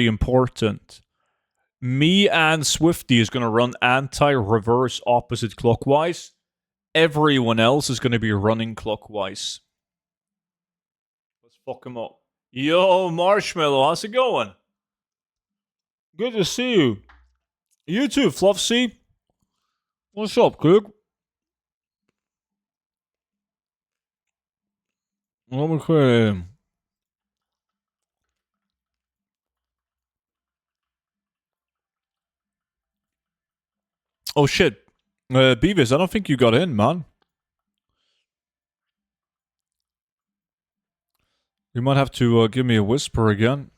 important. Me and Swifty is going to run anti-reverse opposite clockwise. Everyone else is going to be running clockwise. Let's fuck him up. Yo, Marshmallow, how's it going? Good to see you. You too, Fluffsy. What's up, Cook? Okay. Oh shit. Beavis, I don't think you got in, man. You might have to give me a whisper again.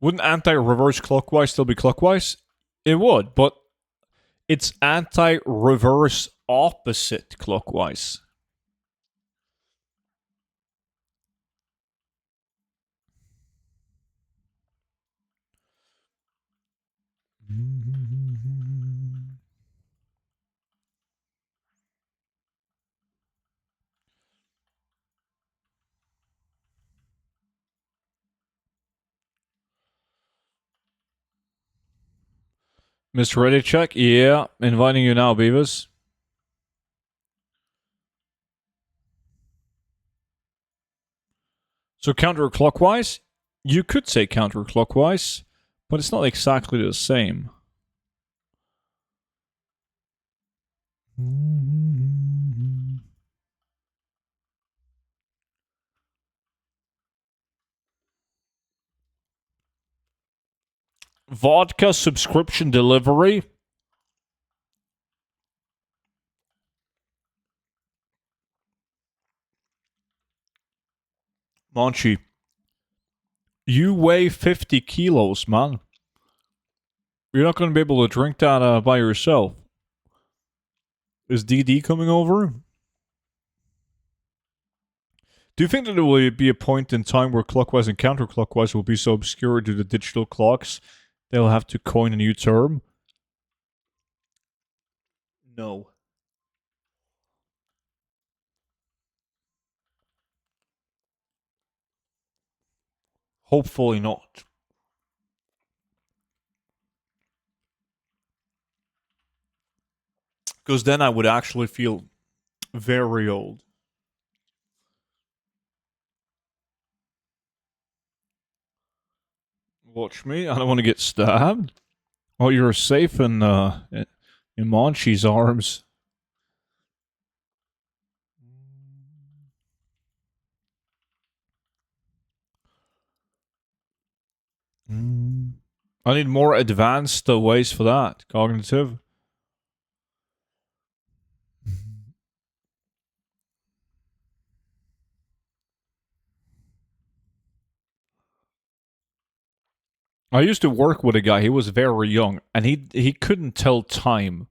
Wouldn't anti-reverse clockwise still be clockwise? It would, but it's anti-reverse opposite clockwise. Mr. Ready Check? Yeah, inviting you now, Beavis. So counterclockwise? You could say counterclockwise, but it's not exactly the same. Vodka subscription delivery? Monchi, you weigh 50 kilos, man. You're not going to be able to drink that by yourself. Is DD coming over? Do you think that there will be a point in time where clockwise and counterclockwise will be so obscure due to digital clocks they'll have to coin a new term? No. Hopefully not. Because then I would actually feel very old. Watch me. I don't want to get stabbed. Oh, you're safe in Monchi's arms. I need more advanced ways for that. Cognitive. I used to work with a guy, he was very young, and he couldn't tell time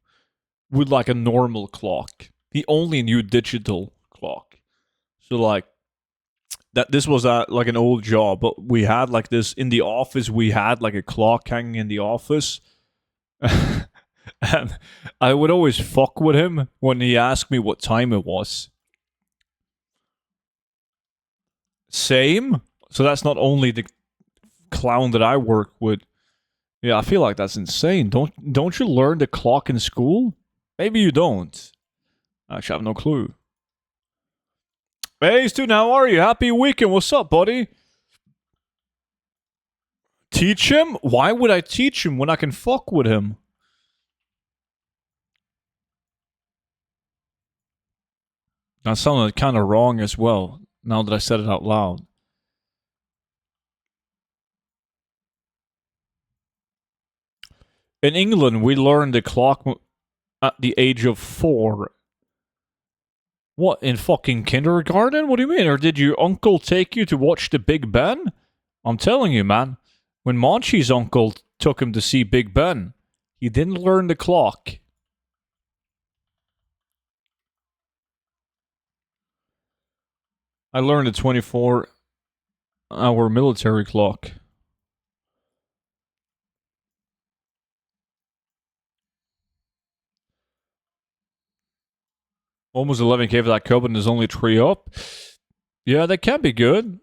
with like a normal clock. He only knew digital clock. So like that this was like an old job, but we had like this in the office, we had like a clock hanging in the office. And I would always fuck with him when he asked me what time it was. Same. So that's not only the clown that I work with. Yeah, I feel like that's insane. Don't you learn the clock in school? Maybe you don't. Actually, I have no clue. Hey, student, how are you? Happy weekend. What's up, buddy? Teach him? Why would I teach him when I can fuck with him? That sounded kind of wrong as well, now that I said it out loud. In England, we learned the clock at the age of 4. What, in fucking kindergarten? What do you mean? Or did your uncle take you to watch the Big Ben? I'm telling you, man. When Monchi's uncle took him to see Big Ben, he didn't learn the clock. I learned a 24-hour military clock. Almost 11k for that cup, and there's only 3 up. Yeah, they can be good.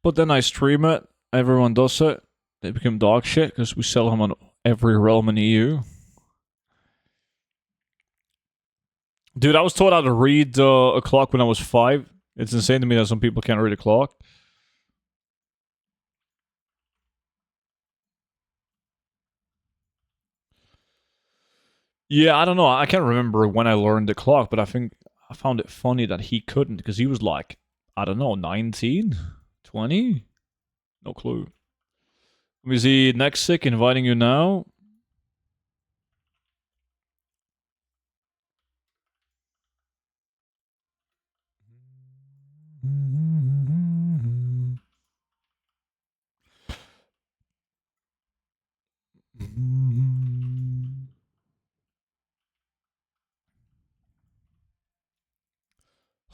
But then I stream it. Everyone does it. They become dog shit because we sell them on every realm in EU. Dude, I was taught how to read a clock when I was 5. It's insane to me that some people can't read a clock. Yeah, I don't know. I can't remember when I learned the clock, but I think I found it funny that he couldn't because he was like, I don't know, 19, 20? No clue. Let me see. Next sick, inviting you now.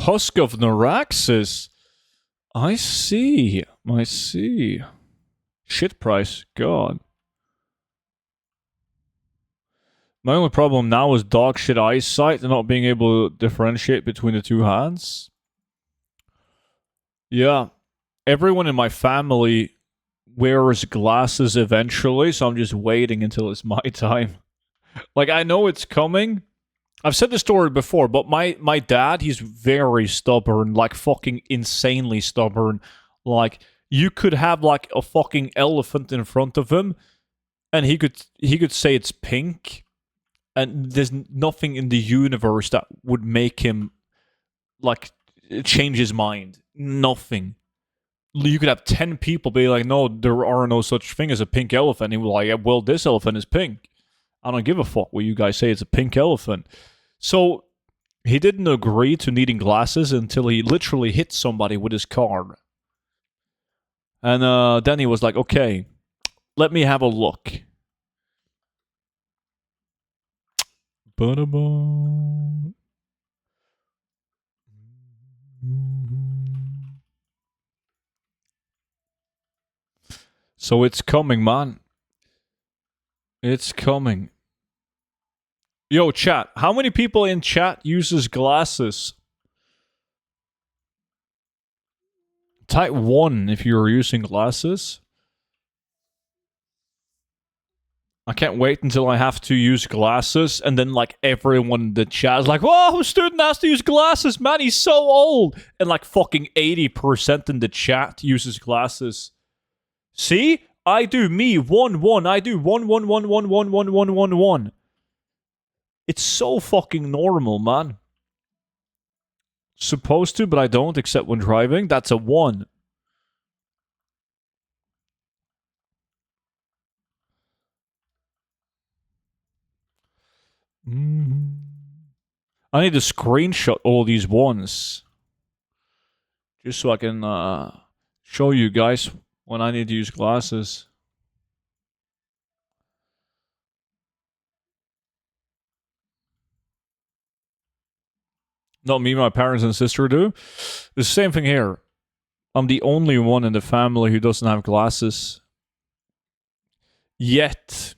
Husk of Naraxis. I see. I see. Shit price. God. My only problem now is dog shit eyesight and not being able to differentiate between the two hands. Yeah. Everyone in my family wears glasses eventually, so I'm just waiting until it's my time. Like, I know it's coming. I've said this story before, but my dad, he's very stubborn, like fucking insanely stubborn. Like, you could have like a fucking elephant in front of him, and he could say it's pink, and there's nothing in the universe that would make him like change his mind. Nothing. You could have 10 people be like, no, there are no such thing as a pink elephant. And he was like, yeah, well, this elephant is pink. I don't give a fuck what you guys say. It's a pink elephant. So he didn't agree to needing glasses until he literally hit somebody with his car. And then he was like, okay, let me have a look. Ba-da-ba. So it's coming, man. It's coming. Yo, chat. How many people in chat uses glasses? Type 1 if you're using glasses. I can't wait until I have to use glasses, and then like everyone in the chat is like, "Whoa, student has to use glasses, man. He's so old." And like fucking 80% in the chat uses glasses. See, I do me 1-1. I do 1-1-1-1-1-1-1-1-1. It's so fucking normal, man. Supposed to, but I don't, except when driving. That's a 1. I need to screenshot all these ones just so I can show you guys when I need to use glasses. Not me, my parents and sister do. It's the same thing here. I'm the only one in the family who doesn't have glasses. Yet.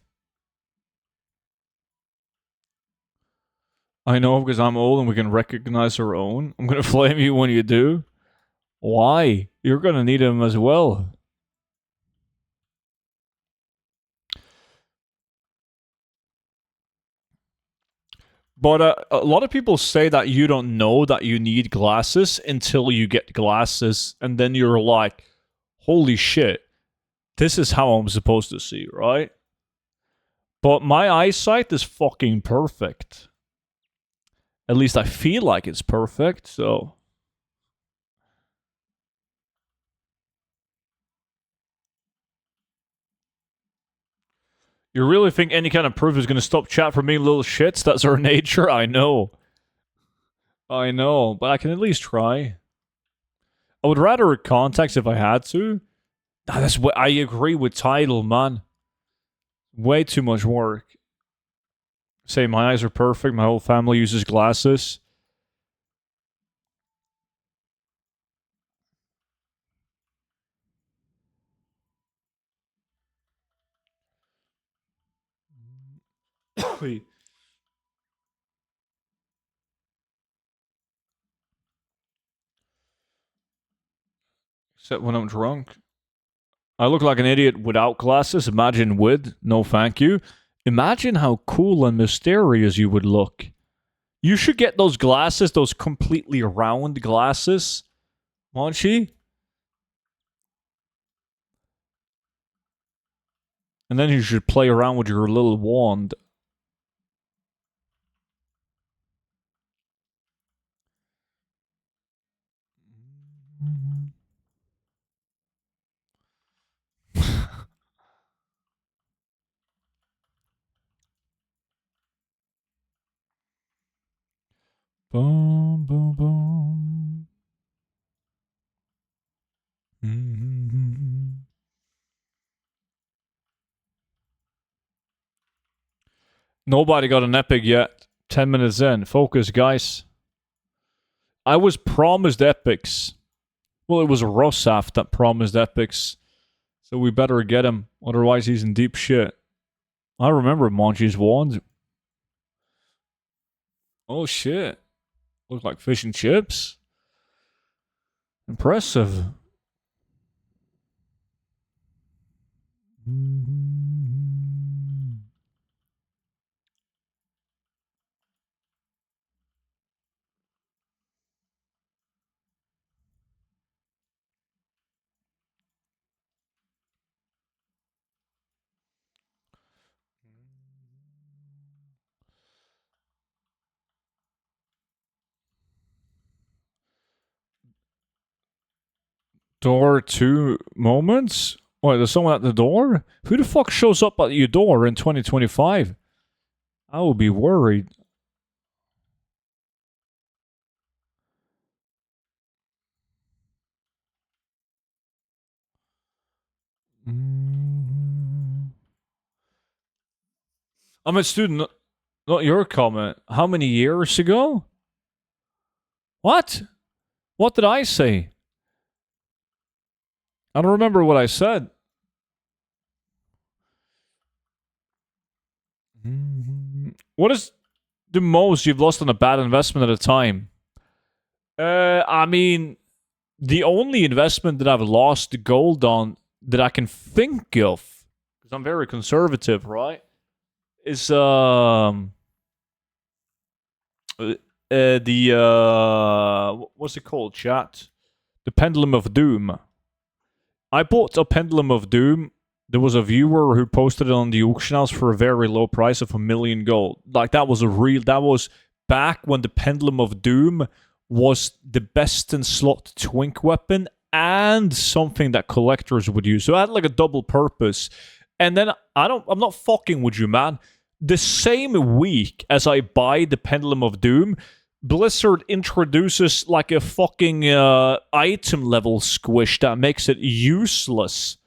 I know because I'm old and we can recognize our own. I'm going to flame you when you do. Why? You're going to need them as well. But a lot of people say that you don't know that you need glasses until you get glasses. And then you're like, holy shit, this is how I'm supposed to see, right? But my eyesight is fucking perfect. At least I feel like it's perfect, so. You really think any kind of proof is going to stop chat from being little shits? That's our nature? I know. I know, but I can at least try. I would rather contacts if I had to. That's what I agree with title, man. Way too much work. Say my eyes are perfect, my whole family uses glasses. Except when I'm drunk. I look like an idiot without glasses. Imagine with. No thank you. Imagine how cool and mysterious you would look. You should get those glasses, those completely round glasses. Monchi. And then you should play around with your little wand. Boom, boom, boom. Nobody got an epic yet. 10 minutes in. Focus, guys. I was promised epics. Well, it was Rosaf that promised epics. So we better get him. Otherwise, he's in deep shit. I remember Monchi's wand. Oh, shit. Look like fish and chips. Impressive. Door 2 moments? Wait, there's someone at the door? Who the fuck shows up at your door in 2025? I will be worried. I'm a student, not your comment. How many years ago? What? What did I say? I don't remember what I said. What is the most you've lost on a bad investment at a time? I mean, the only investment that I've lost gold on that I can think of, because I'm very conservative, right? Is what's it called, chat? The Pendulum of Doom. I bought a Pendulum of Doom. There was a viewer who posted it on the auction house for a very low price of 1,000,000 gold. Like that was back when the Pendulum of Doom was the best in slot twink weapon and something that collectors would use. So it had like a double purpose. And then I'm not fucking with you, man. The same week as I buy the Pendulum of Doom, Blizzard introduces like a fucking item level squish that makes it useless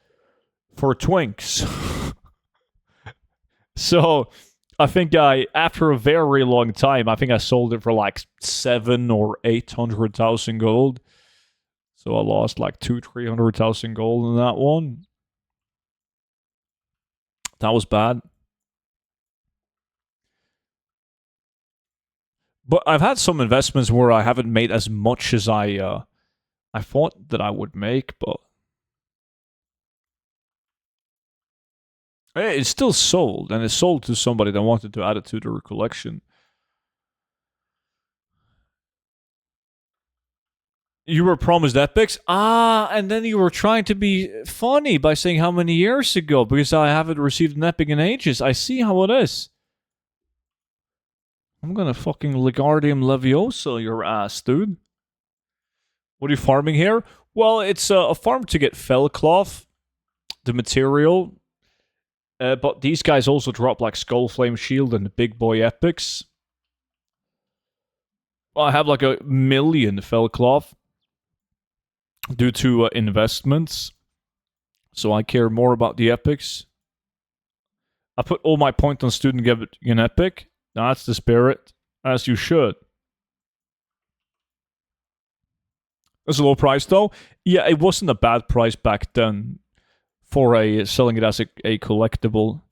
for twinks. So I think after a very long time, I think I sold it for like 700,000 or 800,000 gold. So I lost like 300,000 gold in that one. That was bad. But I've had some investments where I haven't made as much as I thought that I would make, but it's still sold, and it's sold to somebody that wanted to add it to their collection. You were promised epics? And then you were trying to be funny by saying how many years ago, because I haven't received an epic in ages. I see how it is. I'm gonna fucking Legardium Leviosa your ass, dude. What are you farming here? Well, it's a farm to get Fellcloth, the material. But these guys also drop like Skullflame Shield and the Big Boy Epics. I have like 1,000,000 Fellcloth due to investments. So I care more about the epics. I put all my point on student get an epic. That's the spirit, as you should. It's a low price though. Yeah, it wasn't a bad price back then for selling it as a collectible.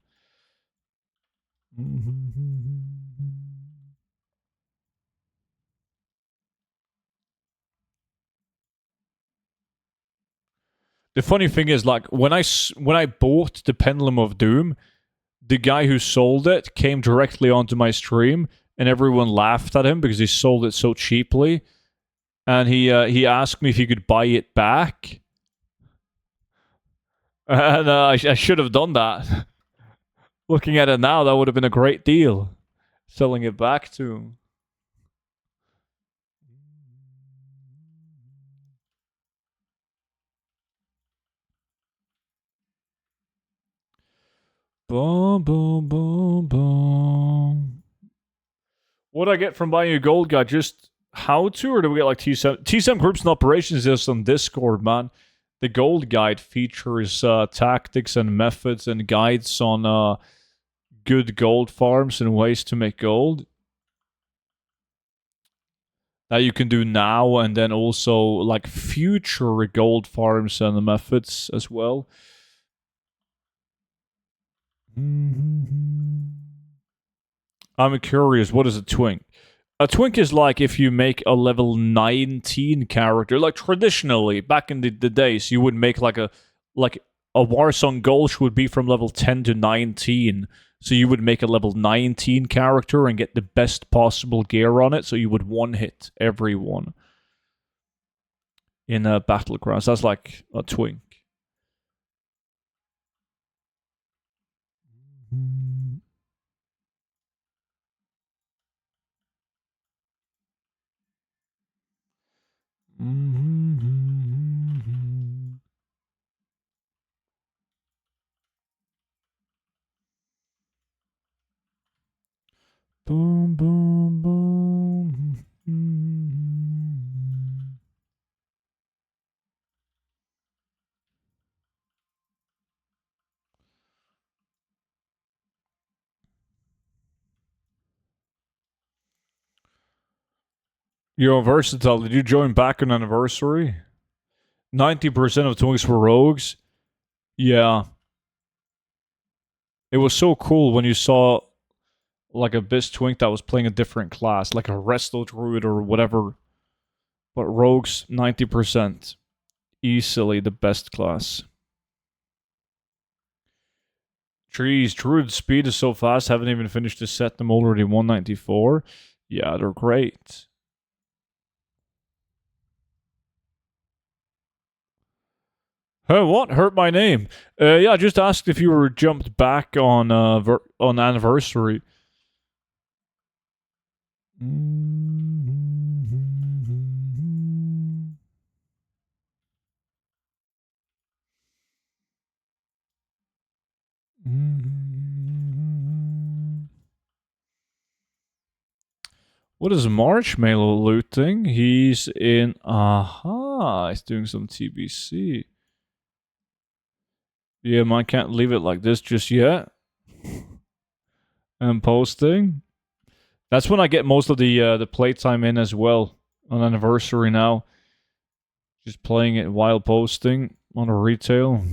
The funny thing is, like, when I bought the Pendulum of Doom, the guy who sold it came directly onto my stream, and everyone laughed at him because he sold it so cheaply. And he asked me if he could buy it back, and I should have done that. Looking at it now, that would have been a great deal, selling it back to him. Boom, boom, boom, boom. What do I get from buying a gold guy? Just how to, or do we get like T7? T7 groups and operations is on Discord, man. The gold guide features tactics and methods and guides on good gold farms and ways to make gold that you can do now, and then also like future gold farms and the methods as well. I'm curious, what is a twink? A twink is like if you make a level 19 character, like traditionally back in the days, you would make like a Warsong Gulch would be from level 10 to 19. So you would make a level 19 character and get the best possible gear on it, so you would one-hit everyone in Battlegrounds. That's like a twink. Boom, boom, boom. Yo, Versatile, did you join back on anniversary? 90% of twinks were rogues. Yeah. It was so cool when you saw like a Biz twink that was playing a different class, like a Resto Druid or whatever. But rogues, 90%. Easily the best class. Trees, Druid speed is so fast, haven't even finished the set, I'm already 194. Yeah, they're great. What? Hurt my name? Yeah, I just asked if you were jumped back on anniversary. What is Marshmallow looting? He's in... Aha, he's doing some TBC. Yeah, man, can't leave it like this just yet. And posting. That's when I get most of the playtime in as well. On anniversary now. Just playing it while posting on a retail.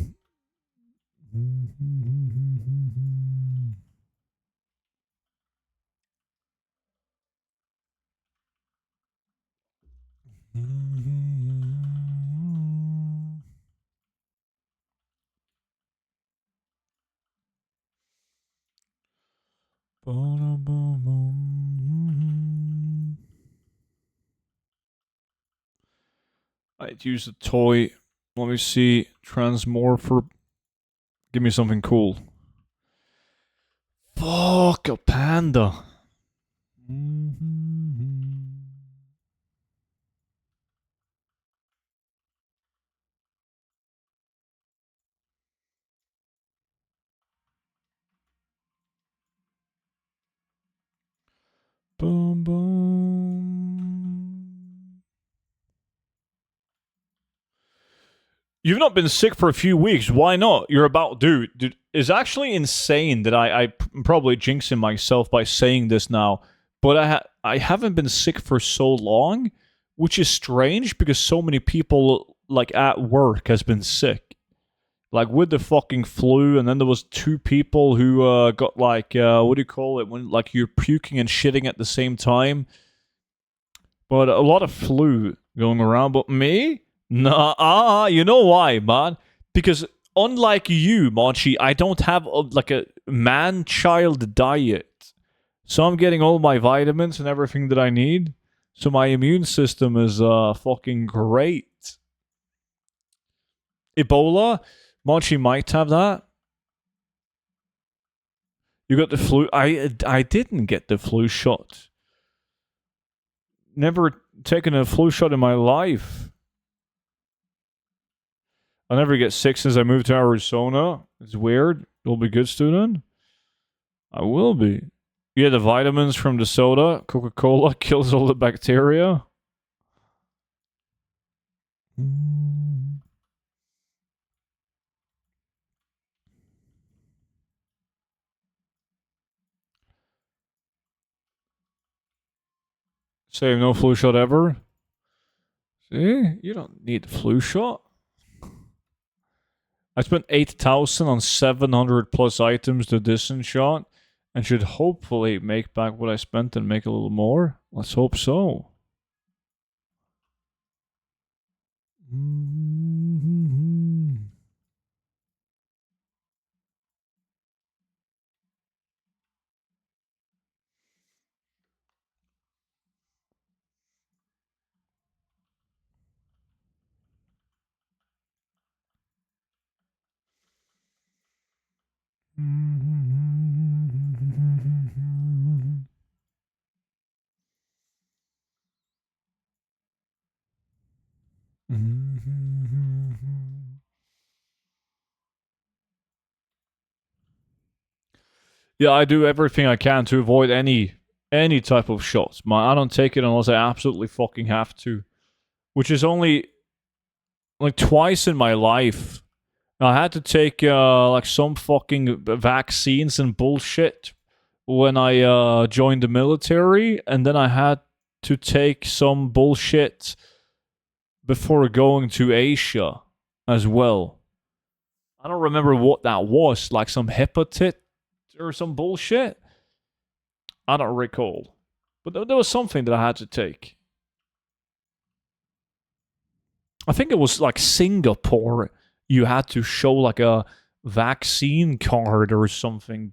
I'd use a toy. Let me see. Transmorpher. Give me something cool. Fuck, a panda. Boom, boom. You've not been sick for a few weeks. Why not? You're about... Dude, it's actually insane that I'm probably jinxing myself by saying this now, but I haven't been sick for so long, which is strange because so many people, like, at work has been sick. Like, with the fucking flu, and then there was 2 people who got, like, what do you call it? When, like, you're puking and shitting at the same time. But a lot of flu going around. But me? Nah, you know why, man? Because unlike you, Monchi, I don't have like a man-child diet. So I'm getting all my vitamins and everything that I need. So my immune system is fucking great. Ebola? Monchi might have that. You got the flu? I didn't get the flu shot. Never taken a flu shot in my life. I never get sick since I moved to Arizona. It's weird. You'll be good, student. I will be. Yeah, the vitamins from the soda, Coca-Cola, kills all the bacteria. Say no flu shot ever. See, you don't need the flu shot. I spent 8,000 on 700 plus items to distance shot, and should hopefully make back what I spent and make a little more. Let's hope so. Yeah, I do everything I can to avoid any type of shots. I don't take it unless I absolutely fucking have to, which is only like twice in my life. I had to take like some fucking vaccines and bullshit when I joined the military, and then I had to take some bullshit before going to Asia as well. I don't remember what that was, like some hepatitis or some bullshit. I don't recall. But there was something that I had to take. I think it was like Singapore. You had to show like a vaccine card or something,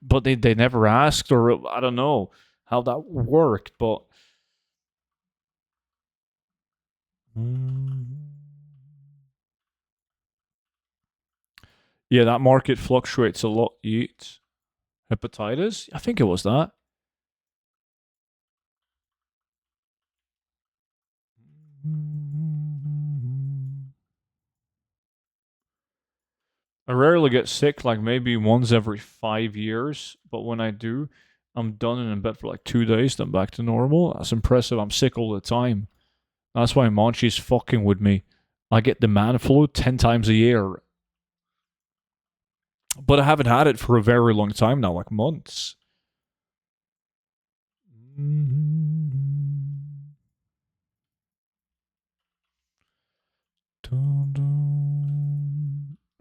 but they never asked, or I don't know how that worked, but yeah, that market fluctuates a lot. Yeet. Hepatitis? I think it was that. I rarely get sick, like maybe once every 5 years, but when I do, I'm done and in bed for like 2 days, then back to normal. That's impressive. I'm sick all the time. That's why Monchi's fucking with me. I get the man flu 10 times a year. But I haven't had it for a very long time now, like months.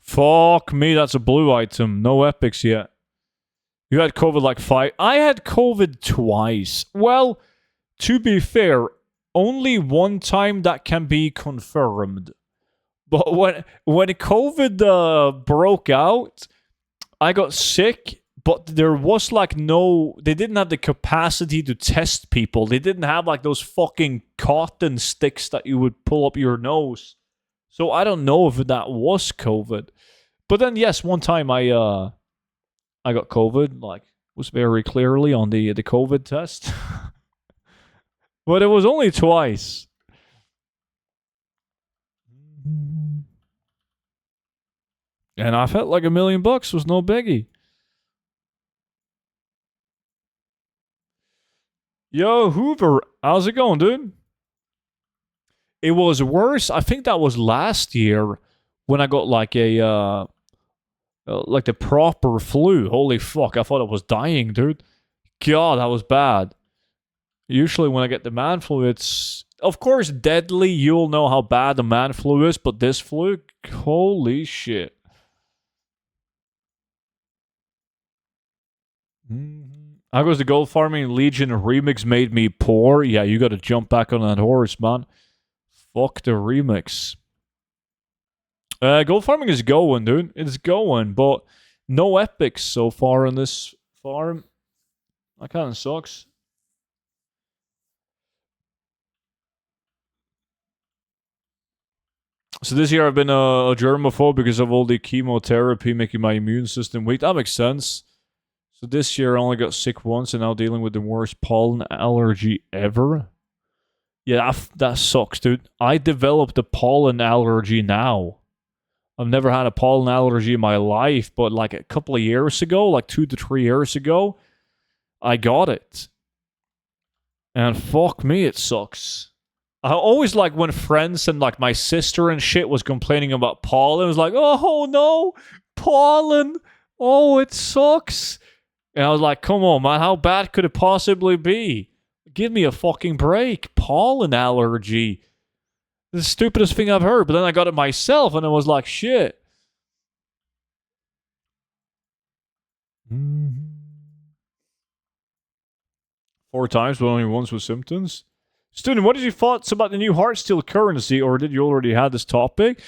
Fuck me, that's a blue item. No epics yet. You had COVID like 5. I had COVID twice. Well, to be fair, only one time that can be confirmed. But when COVID broke out, I got sick, but there was like they didn't have the capacity to test people. They didn't have like those fucking cotton sticks that you would pull up your nose. So I don't know if that was COVID. But then yes, one time I got COVID, like was very clearly on the COVID test. But it was only twice. And I felt like $1 million was no biggie. Yo, Hoover, how's it going, dude? It was worse. I think that was last year when I got like like the proper flu. Holy fuck, I thought I was dying, dude. God, that was bad. Usually when I get the man flu, it's, of course, deadly. You'll know how bad the man flu is, but this flu, holy shit. How goes the gold farming? Legion remix made me poor. Yeah, you got to jump back on that horse, man. Fuck the remix. Gold farming is going, dude. It's going, but no epics so far on this farm. That kind of sucks. So this year I've been a germaphobe because of all the chemotherapy making my immune system weak. That makes sense. So this year I only got sick once and now dealing with the worst pollen allergy ever. Yeah, that sucks, dude. I developed a pollen allergy now. I've never had a pollen allergy in my life, but like a couple of years ago, like 2 to 3 years ago, I got it. And fuck me, it sucks. I always like when friends and like my sister and shit was complaining about pollen. It was like, oh no, pollen. Oh, it sucks. And I was like, come on, man, how bad could it possibly be? Give me a fucking break. Pollen allergy. The stupidest thing I've heard. But then I got it myself and it was like, shit. Mm-hmm. 4 times, but only once with symptoms. Student, what is your thoughts about the new Heartsteel currency, or did you already have this topic?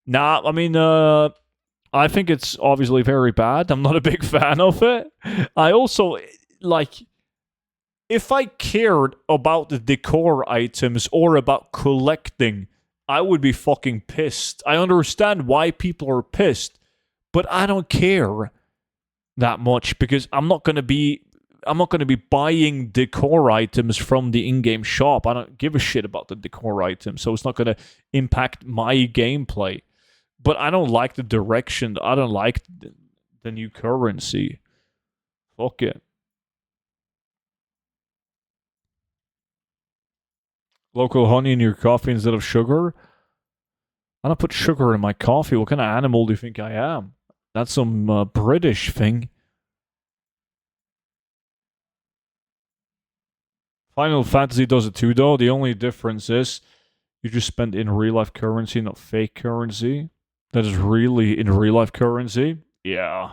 Nah, I mean, I think it's obviously very bad. I'm not a big fan of it. I also, like, if I cared about the decor items or about collecting, I would be fucking pissed. I understand why people are pissed, but I don't care that much because I'm not going to be buying decor items from the in-game shop. I don't give a shit about the decor items, so it's not going to impact my gameplay. But I don't like the direction. I don't like the new currency. Fuck it. Local honey in your coffee instead of sugar? I don't put sugar in my coffee. What kind of animal do you think I am? That's some British thing. Final Fantasy does it too, though. The only difference is you just spend in real life currency, not fake currency. That is really in real life currency. Yeah.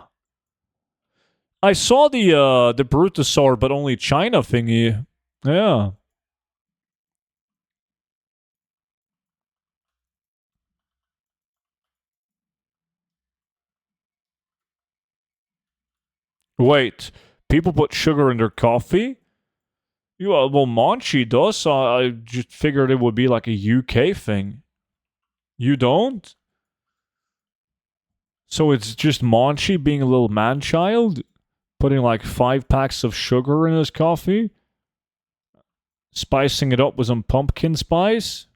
I saw the Brutosaur, but only China thingy. Yeah. Wait, people put sugar in their coffee? You well, Monchi does. So I just figured it would be like a UK thing. You don't? So it's just Monchi being a little man child, putting like 5 packs of sugar in his coffee, spicing it up with some pumpkin spice.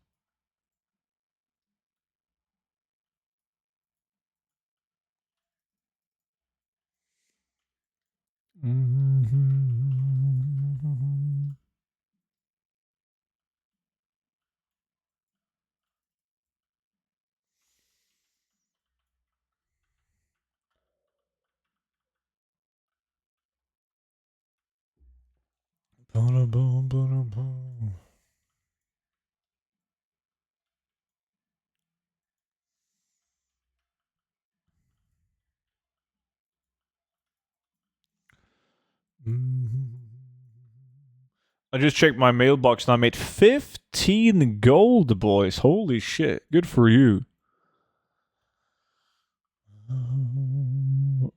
I just checked my mailbox and I made 15 gold, boys. Holy shit. Good for you.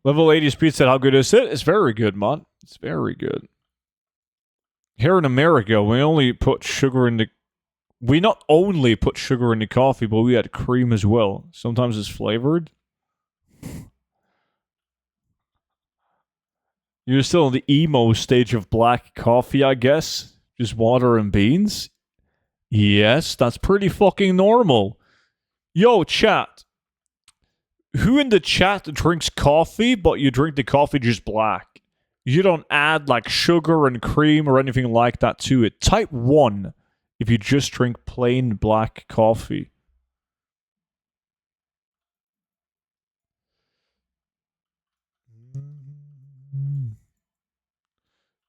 Level 80 speed set, how good is it? It's very good, man. It's very good. Here in America, we only put sugar in the... We not only put sugar in the coffee, but we add cream as well. Sometimes it's flavored. You're still in the emo stage of black coffee, I guess. Just water and beans. Yes, that's pretty fucking normal. Yo, chat. Who in the chat drinks coffee, but you drink the coffee just black? You don't add like sugar and cream or anything like that to it. Type 1 if you just drink plain black coffee.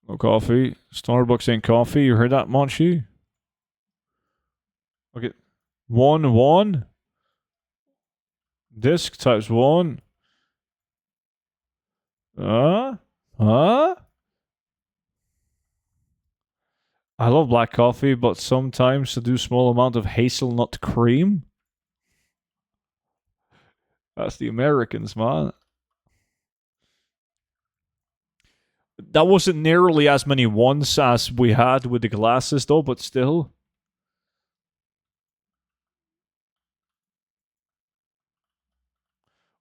No coffee. Starbucks ain't coffee. You heard that, Monchi? Okay. 1. Disk types 1. Huh? I love black coffee, but sometimes I do small amount of hazelnut cream. That's the Americans, man. That wasn't nearly as many ones as we had with the glasses, though, but still.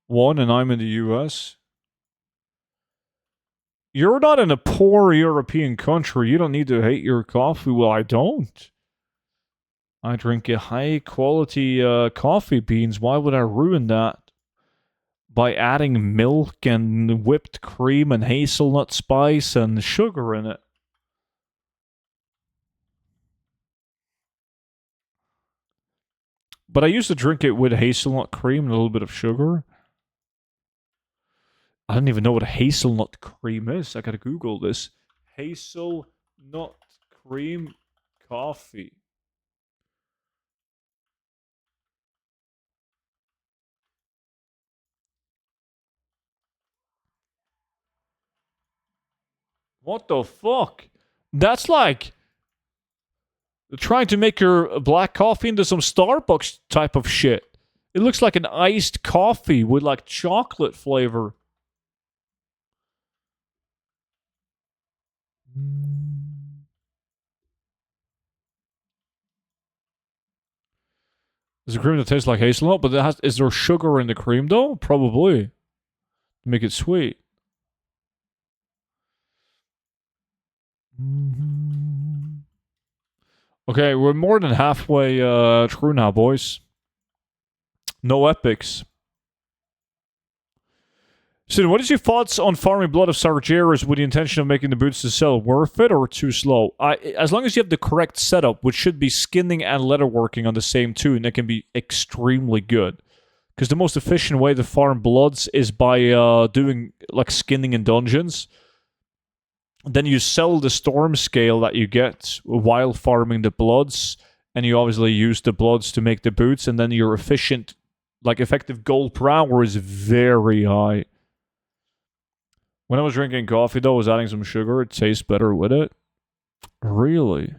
One, and I'm in the US. You're not in a poor European country. You don't need to hate your coffee. Well, I don't. I drink a high quality coffee beans. Why would I ruin that by adding milk and whipped cream and hazelnut spice and sugar in it? But I used to drink it with hazelnut cream and a little bit of sugar. I don't even know what a hazelnut cream is. I gotta Google this. Hazelnut cream coffee. What the fuck? That's like trying to make your black coffee into some Starbucks type of shit. It looks like an iced coffee with like chocolate flavor. There's a cream that tastes like hazelnut, but is there sugar in the cream though? Probably. Make it sweet. Okay, we're more than halfway through now, boys. No epics. So, what is your thoughts on farming Blood of Sargeras with the intention of making the boots to sell? Worth it or too slow? As long as you have the correct setup, which should be skinning and leatherworking on the same tune, it can be extremely good. Because the most efficient way to farm Bloods is by doing like skinning in dungeons. Then you sell the storm scale that you get while farming the Bloods, and you obviously use the Bloods to make the boots, and then your effective gold per hour is very high. When I was drinking coffee, though, I was adding some sugar. It tastes better with it. Really?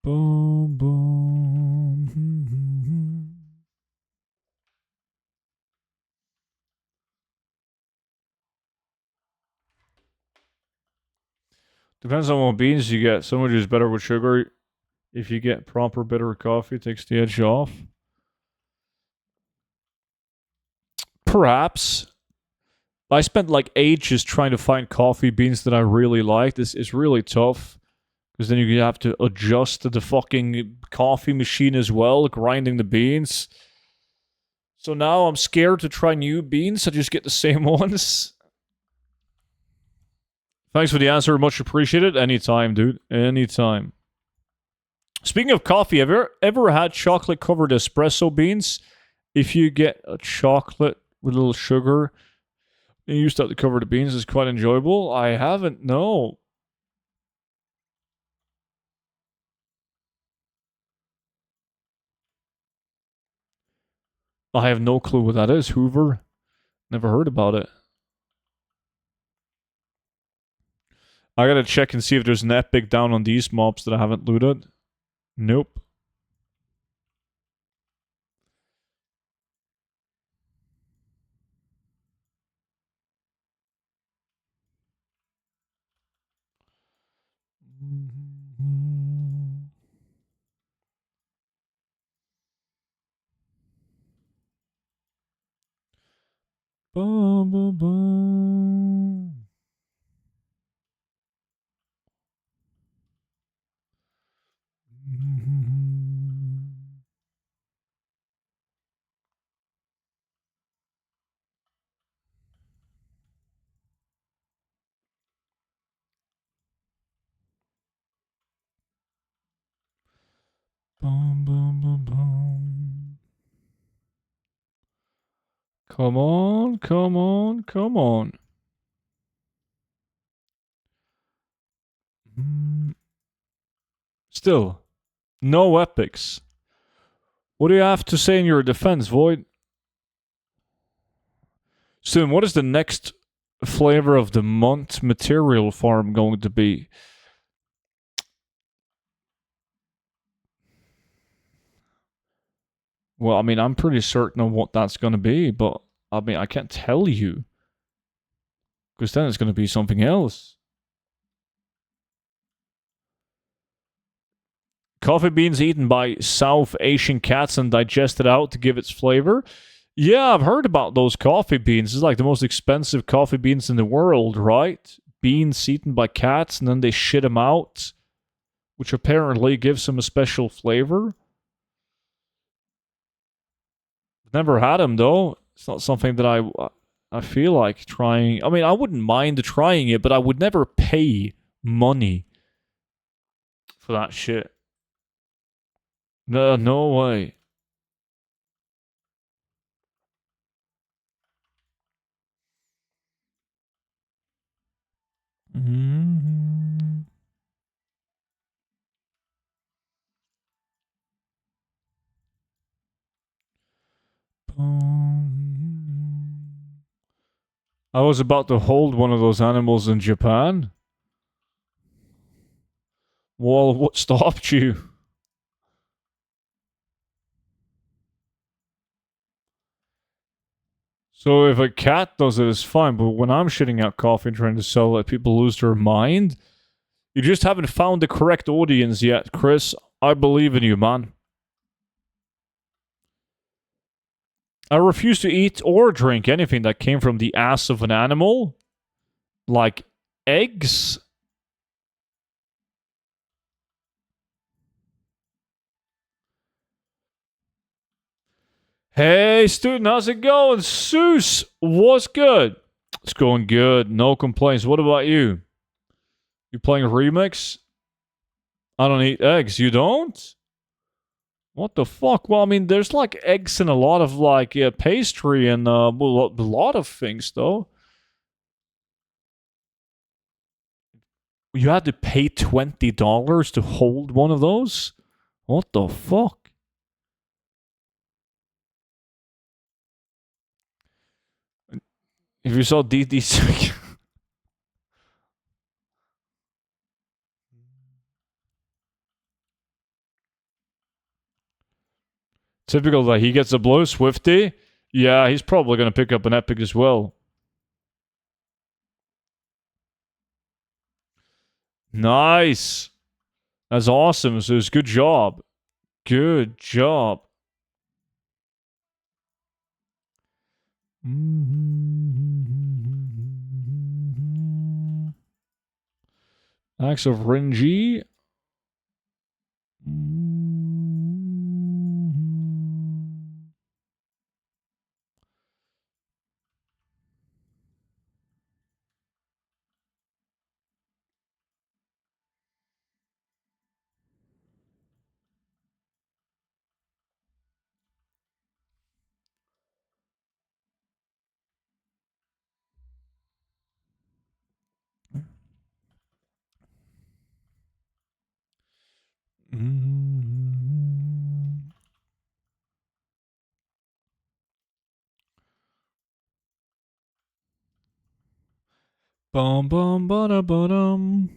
Boom, boom. Depends on what beans you get. Some would use better with sugar. If you get proper bitter coffee, it takes the edge off. Perhaps. I spent like ages trying to find coffee beans that I really liked. This is really tough. Because then you have to adjust to the fucking coffee machine as well, grinding the beans. So now I'm scared to try new beans. I just get the same ones. Thanks for the answer. Much appreciated. Anytime, dude. Anytime. Speaking of coffee, have you ever had chocolate covered espresso beans? If you get a chocolate with a little sugar, and you use that to cover the beans, it's quite enjoyable. I haven't, no. I have no clue what that is. Hoover? Never heard about it. I gotta check and see if there's an epic down on these mobs that I haven't looted. Nope. Bum, bum, bum. Bum, bum, bum, bum. Come on, come on, come on. Still, no epics. What do you have to say in your defense, Void? Soon, what is the next flavor of the month material farm going to be? Well, I mean, I'm pretty certain of what that's going to be, but I mean, I can't tell you. Because then it's going to be something else. Coffee beans eaten by South Asian cats and digested out to give its flavor. Yeah, I've heard about those coffee beans. It's like the most expensive coffee beans in the world, right? Beans eaten by cats and then they shit them out, which apparently gives them a special flavor. Never had them though. It's not something that I feel like trying. I mean, I wouldn't mind trying it, but I would never pay money for that shit. No, no way. Mm-hmm. I was about to hold one of those animals in Japan. Well, what stopped you? So if a cat does it, it's fine. But when I'm shitting out coffee and trying to sell it, people lose their mind. You just haven't found the correct audience yet, Chris. I believe in you, man. I refuse to eat or drink anything that came from the ass of an animal. Like eggs. Hey, student, how's it going? Seuss, what's good? It's going good. No complaints. What about you? You playing a remix? I don't eat eggs. You don't? What the fuck? Well, I mean, there's like eggs in a lot of like pastry and a lot of things, though. You had to pay $20 to hold one of those? What the fuck? If you saw DD's... Typical that he gets a blow, Swifty. Yeah, he's probably going to pick up an epic as well. Nice. That's awesome. So it's good job. Good job. Axe of Renji. Bum bum ba ba dum.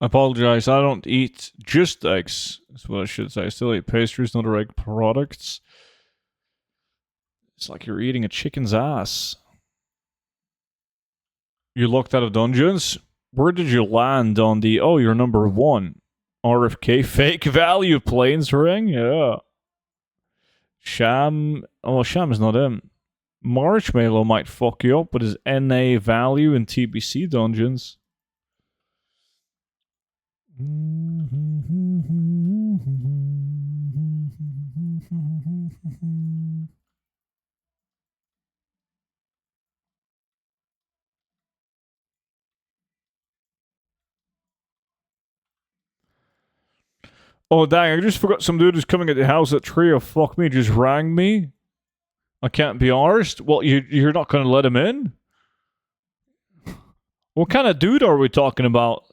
I apologize. I don't eat just eggs. That's what I should say. I still eat pastries, not other egg products. It's like you're eating a chicken's ass. You locked out of dungeons? Where did you land on the, oh, you're number one? RFK fake value planes ring? Yeah. Sham. Oh, Sham is not him. Marshmallow might fuck you up with his NA value in TBC dungeons. Oh, dang, I just forgot some dude who's coming at the house at 3. Oh, fuck me, just rang me. I can't be arsed. Well, you're not going to let him in? What kind of dude are we talking about?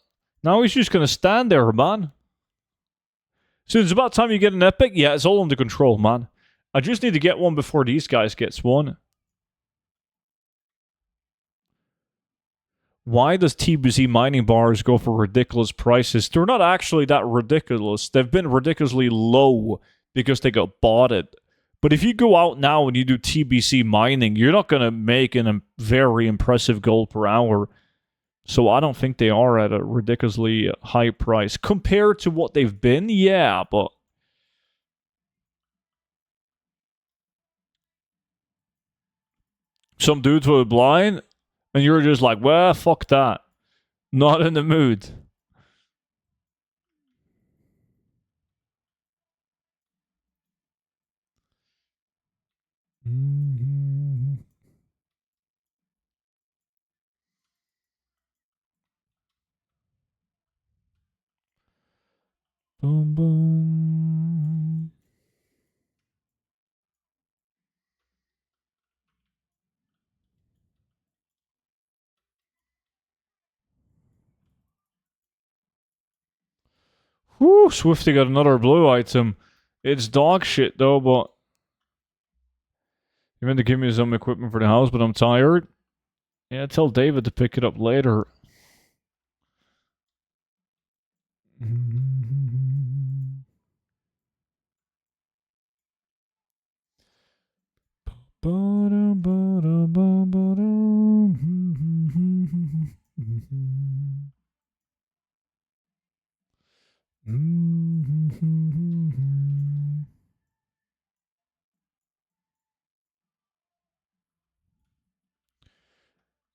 Now he's just gonna stand there, man. So it's about time you get an epic. Yeah, it's all under control, man. I just need to get one before these guys gets one. Why does TBC mining bars go for ridiculous prices? They're not actually that ridiculous. They've been ridiculously low because they got bought it. But if you go out now and you do TBC mining, you're not going to make a very impressive gold per hour. So I don't think they are at a ridiculously high price. Compared to what they've been, yeah, but... Some dudes were blind, and you're just like, well, fuck that. Not in the mood. Mm-hmm. Boom, boom. Whew, Swifty got another blue item. It's dog shit though, but you meant to give me some equipment for the house, but I'm tired. Yeah, tell David to pick it up later.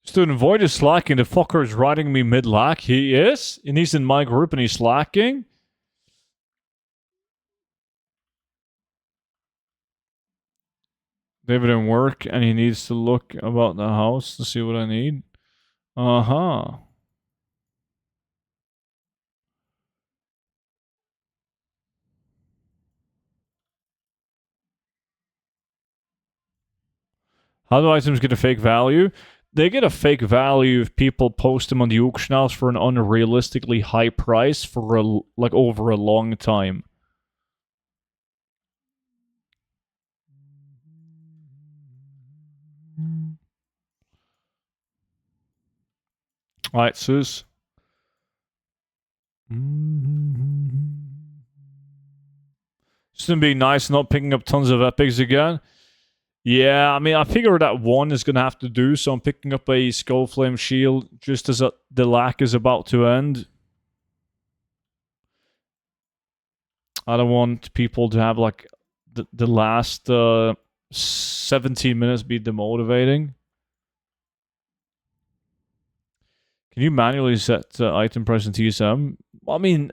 Student Void is slacking. The fucker is riding me mid-lack. He is? And he's in my group and he's slacking? David in work and he needs to look about the house to see what I need. Uh-huh. How do items get a fake value? They get a fake value if people post them on the auction house for an unrealistically high price for over a long time. Alright, Sus. Just gonna be nice not picking up tons of epics again. Yeah, I mean, I figure that one is gonna have to do, so I'm picking up a Skullflame shield just as the lack is about to end. I don't want people to have like the last 17 minutes be demotivating. Can you manually set item price in TSM? I mean,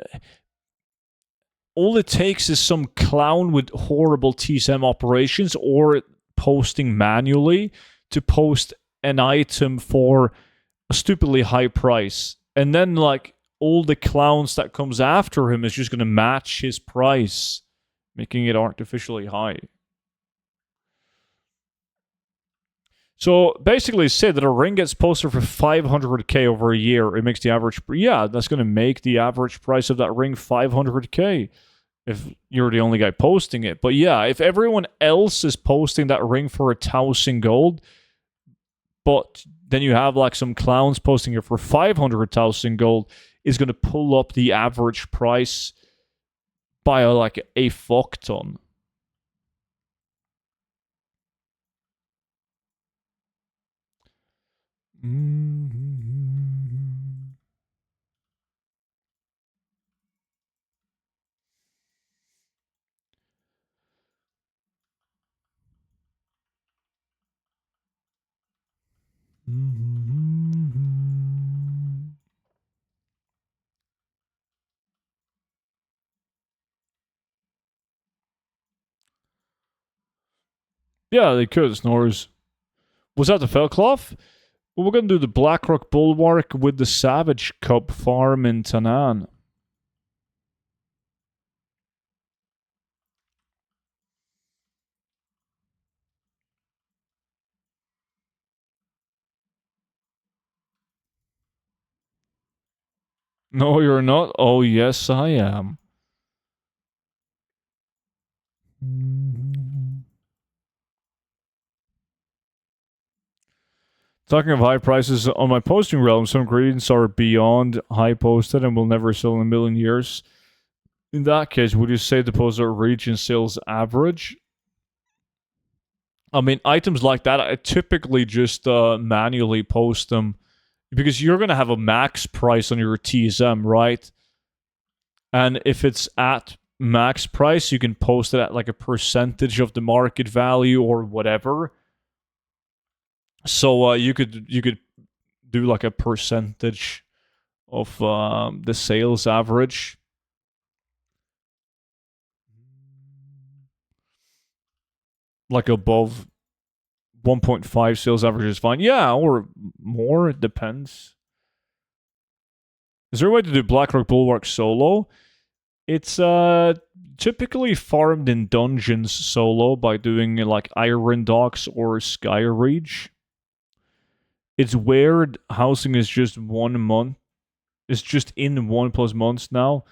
all it takes is some clown with horrible TSM operations or posting manually to post an item for a stupidly high price. And then, like, all the clowns that comes after him is just going to match his price, making it artificially high. So basically, say that a ring gets posted for 500k over a year. It makes the average. Yeah, that's going to make the average price of that ring 500k if you're the only guy posting it. But yeah, if everyone else is posting that ring for 1,000 gold, but then you have like some clowns posting it for 500,000 gold, is going to pull up the average price by a fuck ton. Yeah, they could, Snores. Was that the Felcloth? Well, we're going to do the Blackrock Bulwark with the Savage Cub farm in Tanan. No, you're not. Oh, yes, I am. Talking of high prices, on my posting realm, some ingredients are beyond high posted and will never sell in a million years. In that case, would you say the poster region sales average? I mean, items like that, I typically just manually post them because you're going to have a max price on your TSM, right? And if it's at max price, you can post it at like a percentage of the market value or whatever. So you could do like a percentage of the sales average. Like above 1.5 sales average is fine. Yeah, or more. It depends. Is there a way to do Blackrock Bulwark solo? It's typically farmed in dungeons solo by doing like Iron Docks or Sky Reach. It's weird. Housing is just 1 month. It's just in 1+ months now.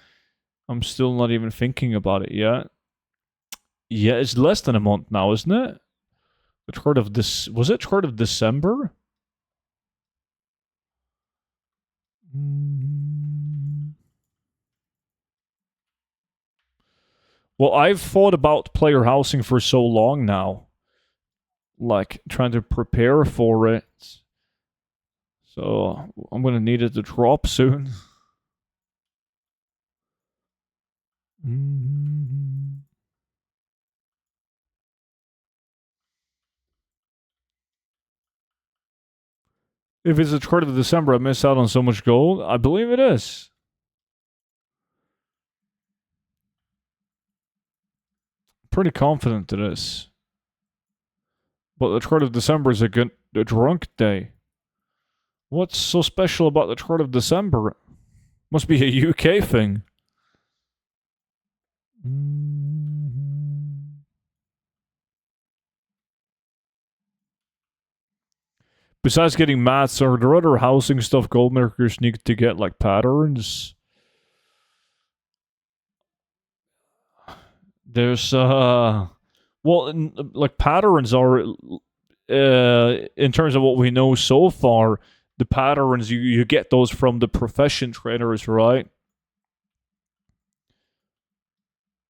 I'm still not even thinking about it yet. Yeah, it's less than a month now, isn't it? The chart of this was it chart of December? Well, I've thought about player housing for so long now. Like trying to prepare for it. So I'm gonna need it to drop soon. If it's a chart of December, I miss out on so much gold. I believe it is. Pretty confident it is. But the chart of December is a drunk day. What's so special about the chart of December? Must be a UK thing. Besides getting mats, are there other housing stuff gold makers need to get, like patterns? There's well, like patterns are in terms of what we know so far, the patterns you get those from the profession traders, right?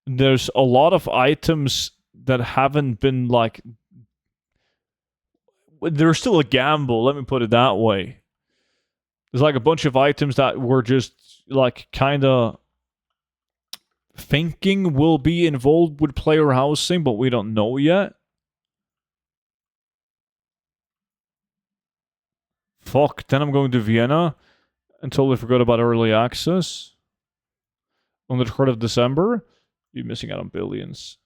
There's a lot of items that haven't been like they're still a gamble, let me put it that way. There's like a bunch of items that were just like kind of thinking will be involved with player housing, but we don't know yet. Fuck, then I'm going to Vienna and totally forgot about early access. On the 3rd of December, you're missing out on billions.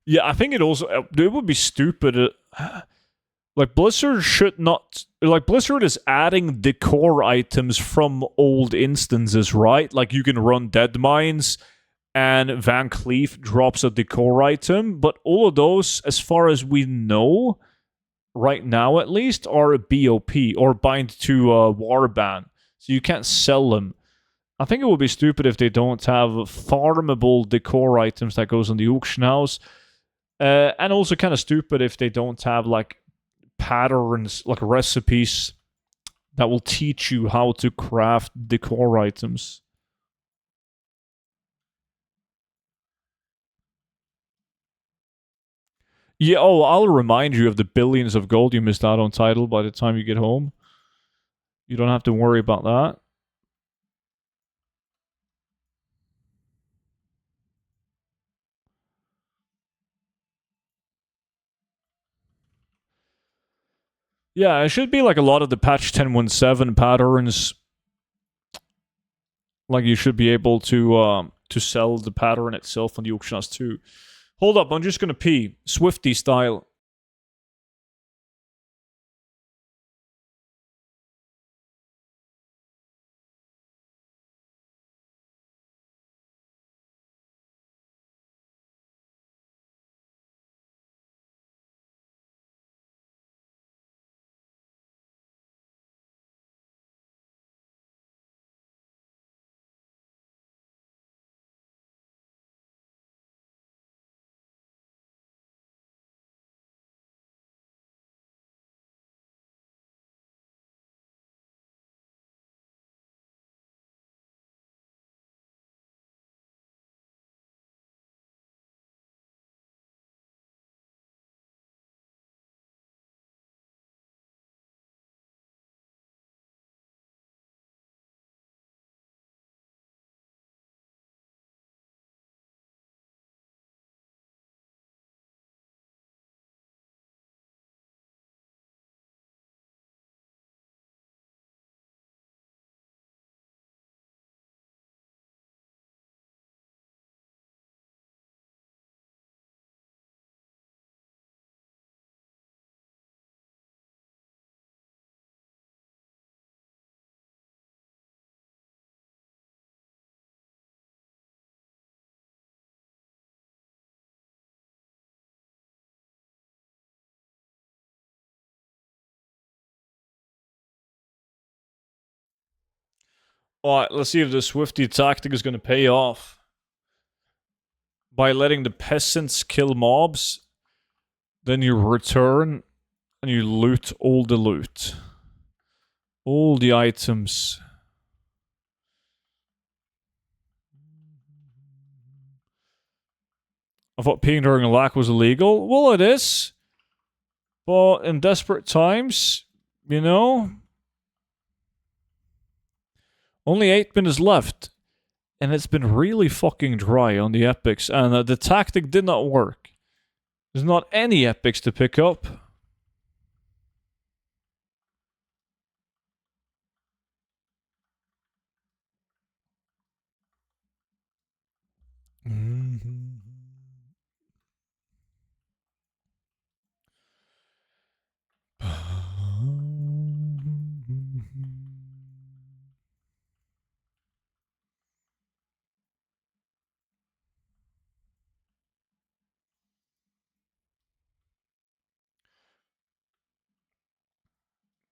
Yeah, I think it would be stupid. Like Blizzard should not like Blizzard is adding decor items from old instances, right? Like you can run Dead Mines and Van Cleef drops a decor item, but all of those, as far as we know, right now at least, are a BOP or bind to a warband. So you can't sell them. I think it would be stupid if they don't have farmable decor items that goes on the auction house. And also kind of stupid if they don't have like patterns, like recipes that will teach you how to craft decor items. Yeah, oh, I'll remind you of the billions of gold you missed out on title by the time you get home. You don't have to worry about that. Yeah, it should be like a lot of the patch 10.17 patterns. Like you should be able to sell the pattern itself on the auction house too. Hold up, I'm just gonna pee. Swifty style. Alright, let's see if the Swifty tactic is going to pay off. By letting the peasants kill mobs, then you return and you loot all the loot. All the items. I thought peeing during a lack was illegal. Well, it is. But in desperate times, you know, only 8 minutes left. And it's been really fucking dry on the epics. And the tactic did not work. There's not any epics to pick up.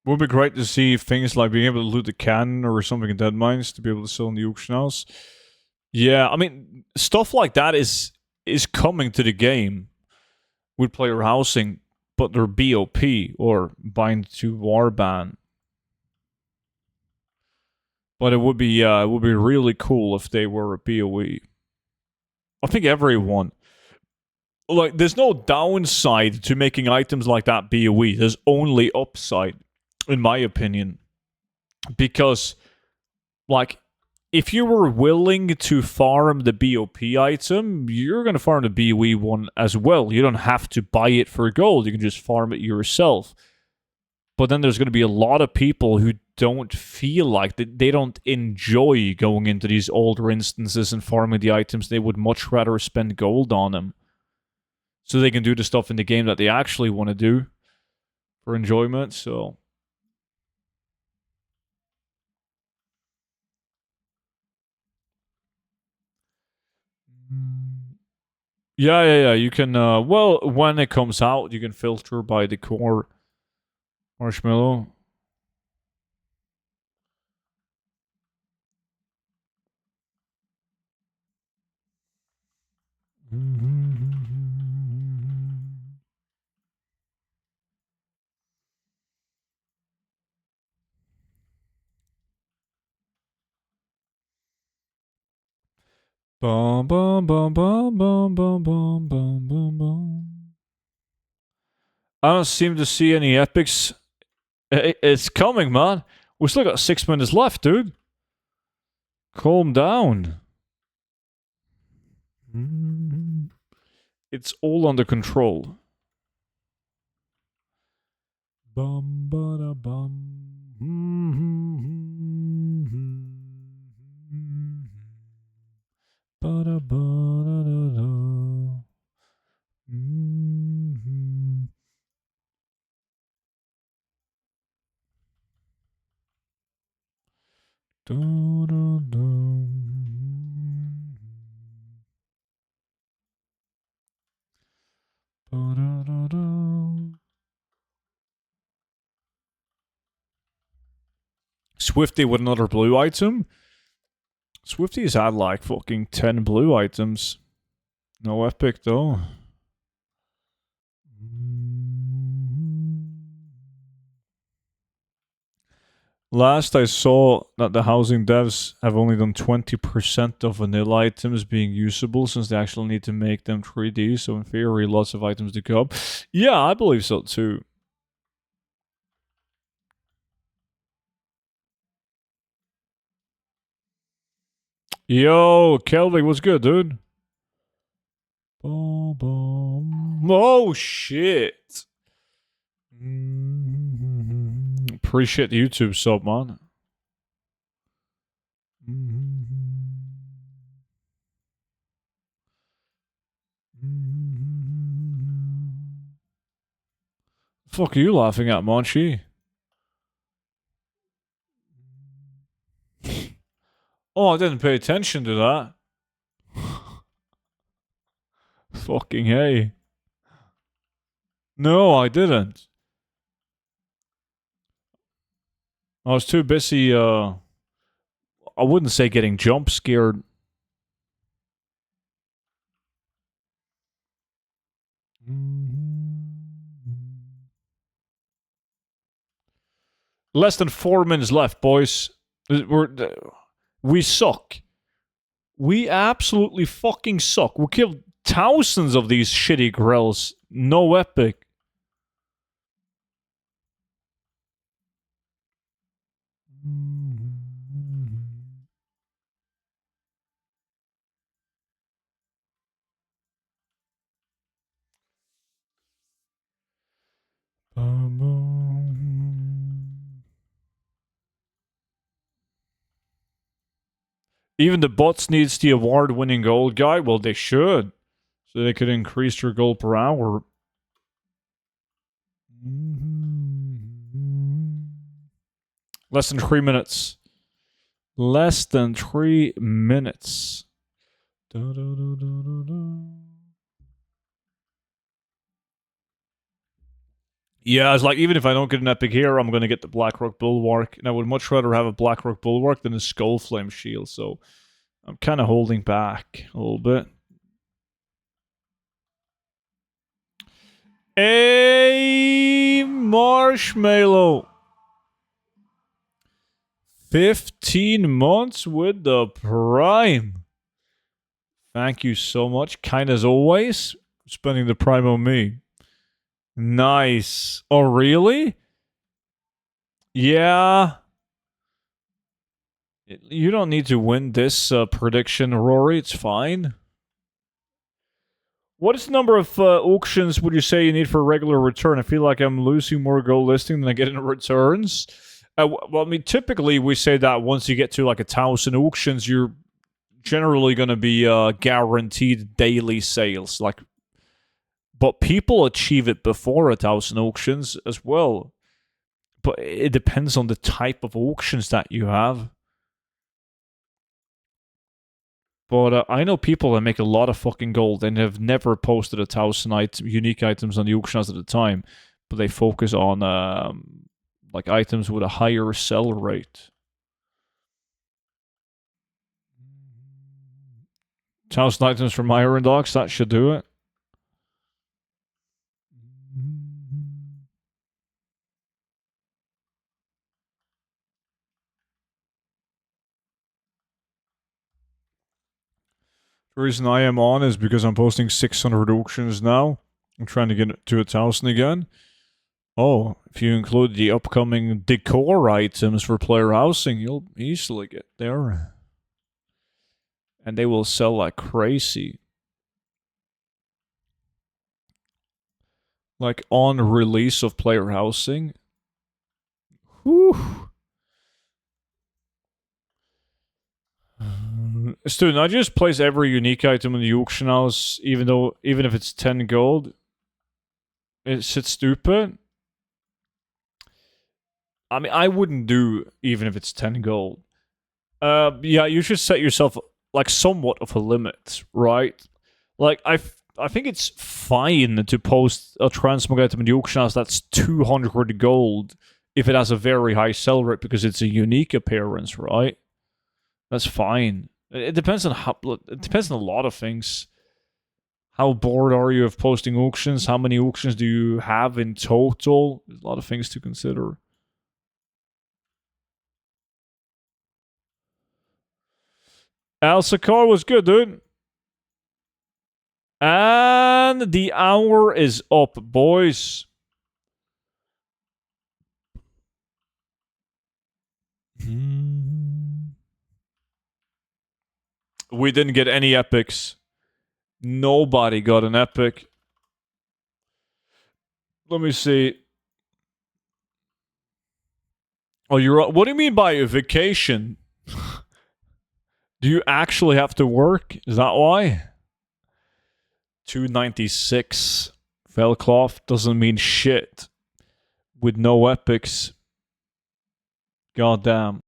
Would be great to see things like being able to loot the cannon or something in Dead Mines to be able to sell in the auction house. Yeah, I mean, stuff like that is coming to the game with player housing, but they're BOP or bind to warband. But it would be really cool if they were a BOE. I think everyone, like, there's no downside to making items like that BOE. There's only upside, in my opinion, because, like, if you were willing to farm the BOP item, you're going to farm the BOE one as well. You don't have to buy it for gold. You can just farm it yourself. But then there's going to be a lot of people who don't feel like that. They don't enjoy going into these older instances and farming the items. They would much rather spend gold on them so they can do the stuff in the game that they actually want to do for enjoyment. So yeah. You can, well, when it comes out, you can filter by the core marshmallow. Bum bum bum bum bum bum bum bum bum bum. I don't seem to see any epics. It's coming, man. We still got 6 minutes left, dude. Calm down. It's all under control. Bum ba bum. Ba da ba da da da. Da da da. Ba da da da. Swifty with another blue item. Swifty's had like fucking 10 blue items. No epic though. Last I saw that the housing devs have only done 20% of vanilla items being usable since they actually need to make them 3D, so in theory lots of items to come. Yeah, I believe so too. Yo, Kelvin, what's good, dude? Oh, shit. Appreciate the YouTube sub, man. Fuck are you laughing at, Monchi? Oh, I didn't pay attention to that. Fucking hey. No, I didn't. I was too busy, I wouldn't say getting jump scared. Less than 4 minutes left, boys. We suck. We absolutely fucking suck. We killed thousands of these shitty grills. No epic. Even the bots needs the award-winning gold guy. Well, they should, so they could increase their gold per hour. Less than 3 minutes. Less than 3 minutes. Yeah, it's like, even if I don't get an epic here, I'm going to get the Blackrock Bulwark. And I would much rather have a Blackrock Bulwark than a Skullflame Shield, so I'm kind of holding back a little bit. A marshmallow. 15 months with the Prime. Thank you so much. Kind as always, spending the Prime on me. Nice. Oh, really? Yeah. You don't need to win this prediction, Rory. It's fine. What is the number of auctions would you say you need for a regular return? I feel like I'm losing more gold listing than I get in returns. Well, I mean, typically we say that once you get to like 1,000 auctions, you're generally going to be guaranteed daily sales. But people achieve it before 1,000 auctions as well. But it depends on the type of auctions that you have. But I know people that make a lot of fucking gold and have never posted 1,000 unique items on the auction house at a time, but they focus on like items with a higher sell rate. 1,000 items from Iron Dogs, that should do it. The reason I am on is because I'm posting 600 auctions now. I'm trying to get it to 1,000 again. Oh, if you include the upcoming decor items for player housing, you'll easily get there. And they will sell like crazy. Like on release of player housing. Whew. Student, I just place every unique item in the auction house, even if it's 10 gold. Is it stupid? I mean, I wouldn't do even if it's 10 gold. Yeah, you should set yourself like somewhat of a limit, right? Like I think it's fine to post a transmog item in the auction house that's 200 gold if it has a very high sell rate because it's a unique appearance, right? That's fine. It depends on it depends on a lot of things. How bored are you of posting auctions? How many auctions do you have in total? There's a lot of things to consider. Alsakar was good, dude. And the hour is up, boys. We didn't get any epics. Nobody got an epic. Let me see. Oh, what do you mean by a vacation? Do you actually have to work? Is that why? 296. Velcloth doesn't mean shit. With no epics. Goddamn.